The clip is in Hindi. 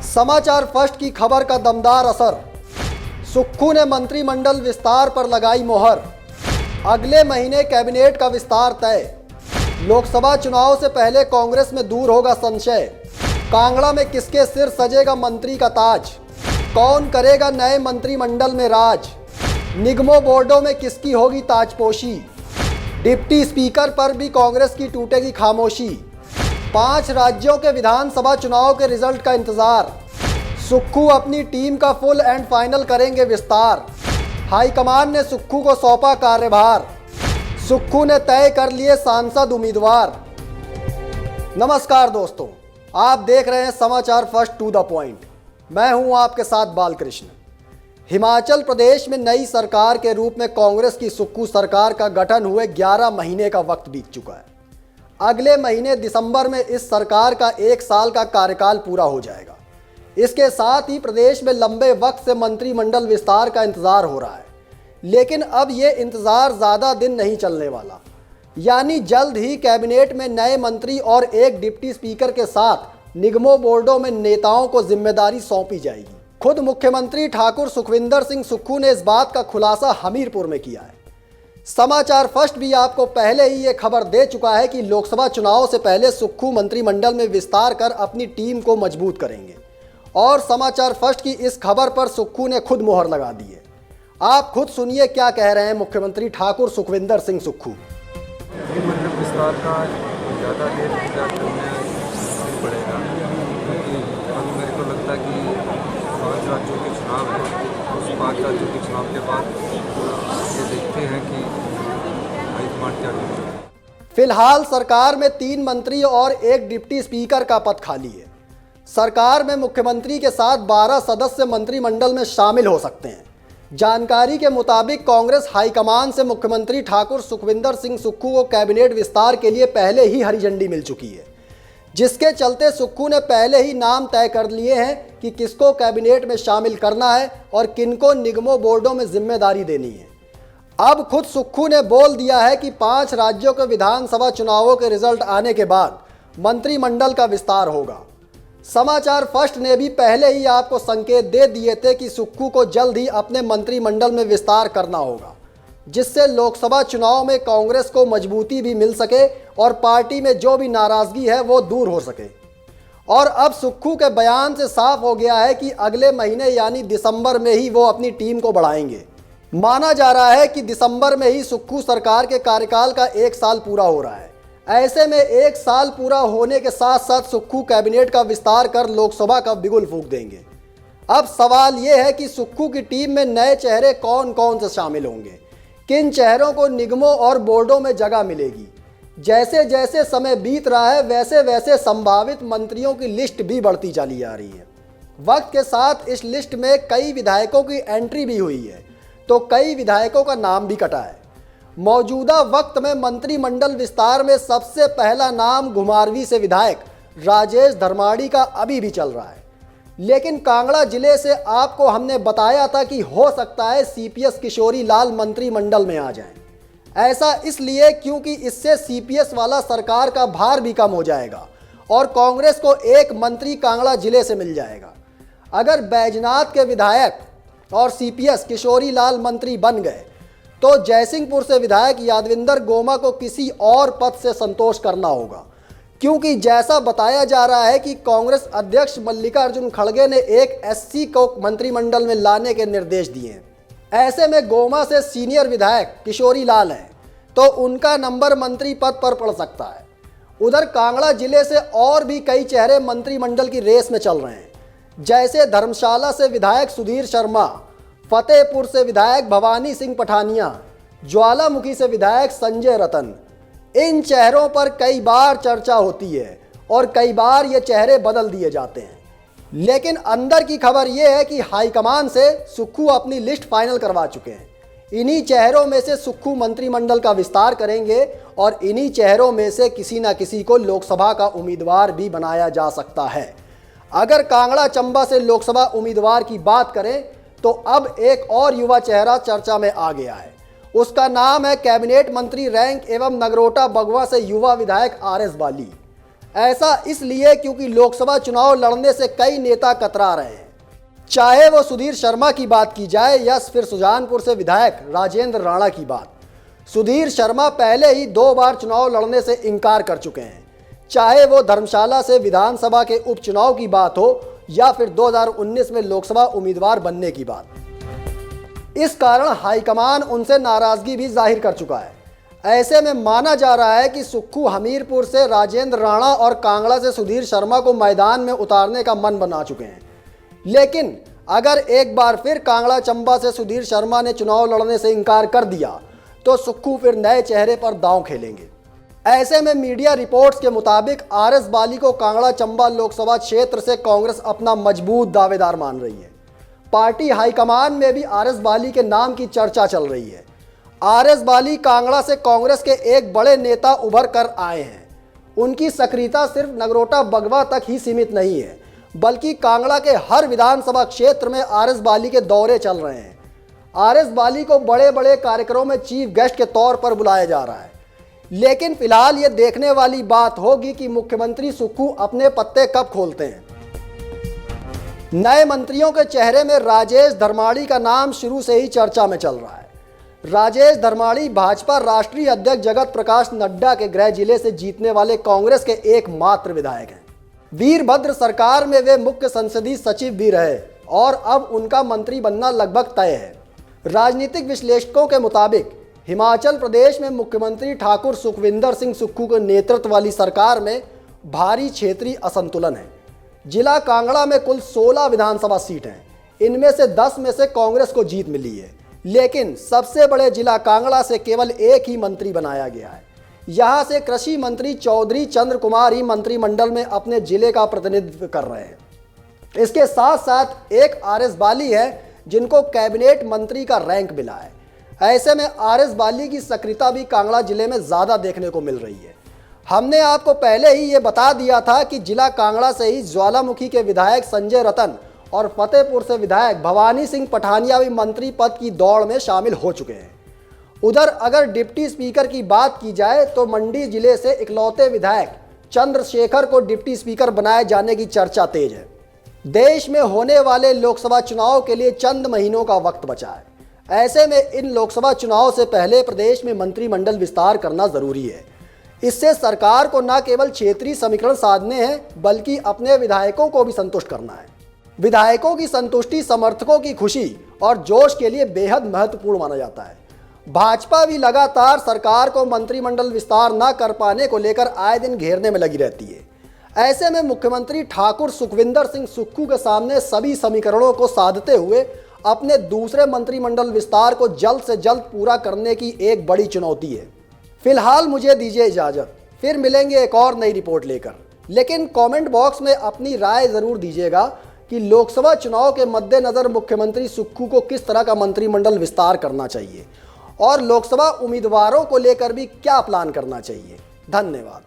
समाचार फर्स्ट की खबर का दमदार असर। सुक्खू ने मंत्रिमंडल विस्तार पर लगाई मोहर। अगले महीने कैबिनेट का विस्तार तय। लोकसभा चुनाव से पहले कांग्रेस में दूर होगा संशय। कांगड़ा में किसके सिर सजेगा मंत्री का ताज? कौन करेगा नए मंत्रिमंडल में राज? निगमों बोर्डों में किसकी होगी ताजपोशी? डिप्टी स्पीकर पर भी कांग्रेस की टूटेगी खामोशी। 5 राज्यों के विधानसभा चुनाव के रिजल्ट का इंतजार। सुक्खू अपनी टीम का फुल एंड फाइनल करेंगे विस्तार। हाईकमान ने सुक्खू को सौंपा कार्यभार। सुक्खू ने तय कर लिए सांसद उम्मीदवार। नमस्कार दोस्तों, आप देख रहे हैं समाचार फर्स्ट टू द पॉइंट। मैं हूं आपके साथ बालकृष्ण। हिमाचल प्रदेश में नई सरकार के रूप में कांग्रेस की सुक्खू सरकार का गठन हुए 11 महीने का वक्त बीत चुका है। अगले महीने दिसंबर में इस सरकार का 1 साल का कार्यकाल पूरा हो जाएगा। इसके साथ ही प्रदेश में लंबे वक्त से मंत्रिमंडल विस्तार का इंतजार हो रहा है, लेकिन अब ये इंतजार ज़्यादा दिन नहीं चलने वाला। यानी जल्द ही कैबिनेट में नए मंत्री और एक डिप्टी स्पीकर के साथ निगमों बोर्डों में नेताओं को जिम्मेदारी सौंपी जाएगी। खुद मुख्यमंत्री ठाकुर सुखविंदर सिंह सुक्खू ने इस बात का खुलासा हमीरपुर में किया है। समाचार फर्स्ट भी आपको पहले ही ये खबर दे चुका है कि लोकसभा चुनाव से पहले सुक्खू मंत्रिमंडल में विस्तार कर अपनी टीम को मजबूत करेंगे, और समाचार फर्स्ट की इस खबर पर सुक्खू ने खुद मोहर लगा दी है। आप खुद सुनिए क्या कह रहे हैं मुख्यमंत्री ठाकुर सुखविंदर सिंह सुक्खू। मंत्रिमंडल विस्तार का ज़्यादा देर इंतजार करना नहीं पड़ेगा, क्योंकि अभी मेरे को लगता है कि 5 राज्यों के चुनाव है। उस 5 राज्यों के चुनाव के बाद ये देखते हैं कि हाईकमान क्या करता है। फिलहाल सरकार में 3 मंत्री और एक डिप्टी स्पीकर का पद खाली है। सरकार में मुख्यमंत्री के साथ 12 सदस्य मंत्रिमंडल में शामिल हो सकते हैं। जानकारी के मुताबिक कांग्रेस हाईकमान से मुख्यमंत्री ठाकुर सुखविंदर सिंह सुक्खू को कैबिनेट विस्तार के लिए पहले ही हरी झंडी मिल चुकी है, जिसके चलते सुक्खू ने पहले ही नाम तय कर लिए हैं कि किसको कैबिनेट में शामिल करना है और किनको निगमों बोर्डों में जिम्मेदारी देनी है। अब खुद सुक्खू ने बोल दिया है कि 5 राज्यों के विधानसभा चुनावों के रिजल्ट आने के बाद मंत्रिमंडल का विस्तार होगा। समाचार फर्स्ट ने भी पहले ही आपको संकेत दे दिए थे कि सुक्खू को जल्द ही अपने मंत्रिमंडल में विस्तार करना होगा, जिससे लोकसभा चुनाव में कांग्रेस को मजबूती भी मिल सके और पार्टी में जो भी नाराजगी है वो दूर हो सके। और अब सुक्खू के बयान से साफ हो गया है कि अगले महीने यानी दिसंबर में ही वो अपनी टीम को बढ़ाएंगे। माना जा रहा है कि दिसंबर में ही सुक्खू सरकार के कार्यकाल का 1 साल पूरा हो रहा है। ऐसे में 1 साल पूरा होने के साथ साथ सुक्खू कैबिनेट का विस्तार कर लोकसभा का बिगुल फूंक देंगे। अब सवाल यह है कि सुक्खू की टीम में नए चेहरे कौन कौन से शामिल होंगे, किन चेहरों को निगमों और बोर्डों में जगह मिलेगी। जैसे जैसे समय बीत रहा है वैसे वैसे संभावित मंत्रियों की लिस्ट भी बढ़ती चली जा रही है। वक्त के साथ इस लिस्ट में कई विधायकों की एंट्री भी हुई है, तो कई विधायकों का नाम भी कटा है। मौजूदा वक्त में मंत्रिमंडल विस्तार में सबसे पहला नाम घुमारवीं से विधायक राजेश धर्माड़ी का अभी भी चल रहा है, लेकिन कांगड़ा जिले से आपको हमने बताया था कि हो सकता है सीपीएस किशोरी लाल मंत्रिमंडल में आ जाएं। ऐसा इसलिए क्योंकि इससे सीपीएस वाला सरकार का भार भी कम हो जाएगा और कांग्रेस को एक मंत्री कांगड़ा जिले से मिल जाएगा। अगर बैजनाथ के विधायक और सीपीएस किशोरी लाल मंत्री बन गए तो जयसिंहपुर से विधायक यादविंदर गोमा को किसी और पद से संतोष करना होगा, क्योंकि जैसा बताया जा रहा है कि कांग्रेस अध्यक्ष मल्लिकार्जुन खड़गे ने एक एससी को मंत्रिमंडल में लाने के निर्देश दिए हैं। ऐसे में गोमा से सीनियर विधायक किशोरी लाल हैं, तो उनका नंबर मंत्री पद पर पड़ सकता है। उधर कांगड़ा जिले से और भी कई चेहरे मंत्रिमंडल की रेस में चल रहे हैं, जैसे धर्मशाला से विधायक सुधीर शर्मा, फतेहपुर से विधायक भवानी सिंह पठानिया, ज्वालामुखी से विधायक संजय रतन। इन चेहरों पर कई बार चर्चा होती है और कई बार ये चेहरे बदल दिए जाते हैं, लेकिन अंदर की खबर ये है कि हाईकमान से सुक्खू अपनी लिस्ट फाइनल करवा चुके हैं। इन्हीं चेहरों में से सुक्खू मंत्रिमंडल का विस्तार करेंगे और इन्हीं चेहरों में से किसी न किसी को लोकसभा का उम्मीदवार भी बनाया जा सकता है। अगर कांगड़ा चंबा से लोकसभा उम्मीदवार की बात करें तो अब एक और युवा चेहरा चर्चा में आ गया है। उसका नाम है कैबिनेट मंत्री रैंक एवं नगरोटा बगवा से युवा विधायक आरएस बाली। ऐसा इसलिए क्योंकि लोकसभा चुनाव लड़ने से कई नेता कतरा रहे हैं, चाहे वो सुधीर शर्मा की बात की जाए या फिर सुजानपुर से विधायक राजेंद्र राणा की बात। सुधीर शर्मा पहले ही 2 बार चुनाव लड़ने से इनकार कर चुके हैं, चाहे वो धर्मशाला से विधानसभा के उपचुनाव की बात हो या फिर 2019 में लोकसभा उम्मीदवार बनने की बात। इस कारण हाईकमान उनसे नाराजगी भी जाहिर कर चुका है। ऐसे में माना जा रहा है कि सुक्खू हमीरपुर से राजेंद्र राणा और कांगड़ा से सुधीर शर्मा को मैदान में उतारने का मन बना चुके हैं। लेकिन अगर एक बार फिर कांगड़ा चंबा से सुधीर शर्मा ने चुनाव लड़ने से इनकार कर दिया तो सुक्खू फिर नए चेहरे पर दांव खेलेंगे। ऐसे में मीडिया रिपोर्ट्स के मुताबिक आरएस बाली को कांगड़ा चंबा लोकसभा क्षेत्र से कांग्रेस अपना मजबूत दावेदार मान रही है। पार्टी हाईकमान में भी आरएस बाली के नाम की चर्चा चल रही है। आरएस बाली कांगड़ा से कांग्रेस के एक बड़े नेता उभर कर आए हैं। उनकी सक्रियता सिर्फ नगरोटा बगवा तक ही सीमित नहीं है, बल्कि कांगड़ा के हर विधानसभा क्षेत्र में आरएस बाली के दौरे चल रहे हैं। आरएस बाली को बड़े बड़े कार्यक्रमों में चीफ गेस्ट के तौर पर बुलाया जा रहा है। लेकिन फिलहाल ये देखने वाली बात होगी कि मुख्यमंत्री सुक्खू अपने पत्ते कब खोलते हैं। नए मंत्रियों के चेहरे में राजेश धर्माड़ी का नाम शुरू से ही चर्चा में चल रहा है। राजेश धर्माड़ी भाजपा राष्ट्रीय अध्यक्ष जगत प्रकाश नड्डा के गृह जिले से जीतने वाले कांग्रेस के एकमात्र विधायक हैं। वीरभद्र सरकार में वे मुख्य संसदीय सचिव भी रहे और अब उनका मंत्री बनना लगभग तय है। राजनीतिक विश्लेषकों के मुताबिक हिमाचल प्रदेश में मुख्यमंत्री ठाकुर सुखविंदर सिंह सुक्खू के नेतृत्व वाली सरकार में भारी क्षेत्रीय असंतुलन है। जिला कांगड़ा में कुल 16 विधानसभा सीट हैं। इनमें से 10 में से कांग्रेस को जीत मिली है, लेकिन सबसे बड़े जिला कांगड़ा से केवल एक ही मंत्री बनाया गया है। यहाँ से कृषि मंत्री चौधरी चंद्र कुमार ही मंत्रिमंडल में अपने जिले का प्रतिनिधित्व कर रहे हैं। इसके साथ साथ एक आरएस बाली है जिनको कैबिनेट मंत्री का रैंक मिला है। ऐसे में आरएस बाली की सक्रियता भी कांगड़ा जिले में ज़्यादा देखने को मिल रही है। हमने आपको पहले ही ये बता दिया था कि जिला कांगड़ा से ही ज्वालामुखी के विधायक संजय रतन और फतेहपुर से विधायक भवानी सिंह पठानिया भी मंत्री पद की दौड़ में शामिल हो चुके हैं। उधर अगर डिप्टी स्पीकर की बात की जाए तो मंडी जिले से इकलौते विधायक चंद्रशेखर को डिप्टी स्पीकर बनाए जाने की चर्चा तेज है। देश में होने वाले लोकसभा चुनाव के लिए चंद महीनों का वक्त बचा है। ऐसे में इन लोकसभा चुनाव से पहले प्रदेश में मंत्रिमंडल विस्तार करना जरूरी है। इससे सरकार को न केवल क्षेत्रीय समीकरण साधने हैं, बल्कि अपने विधायकों को भी संतुष्ट करना है। विधायकों की संतुष्टि समर्थकों की खुशी और जोश के लिए बेहद महत्वपूर्ण माना जाता है। भाजपा भी लगातार सरकार को मंत्रिमंडल विस्तार न कर पाने को लेकर आए दिन घेरने में लगी रहती है। ऐसे में मुख्यमंत्री ठाकुर सुखविंदर सिंह सुक्खू के सामने सभी समीकरणों को साधते हुए अपने दूसरे मंत्रिमंडल विस्तार को जल्द से जल्द पूरा करने की एक बड़ी चुनौती है। फिलहाल मुझे दीजिए इजाज़त, फिर मिलेंगे एक और नई रिपोर्ट लेकर। लेकिन कमेंट बॉक्स में अपनी राय ज़रूर दीजिएगा कि लोकसभा चुनाव के मद्देनज़र मुख्यमंत्री सुक्खू को किस तरह का मंत्रिमंडल विस्तार करना चाहिए और लोकसभा उम्मीदवारों को लेकर भी क्या प्लान करना चाहिए। धन्यवाद।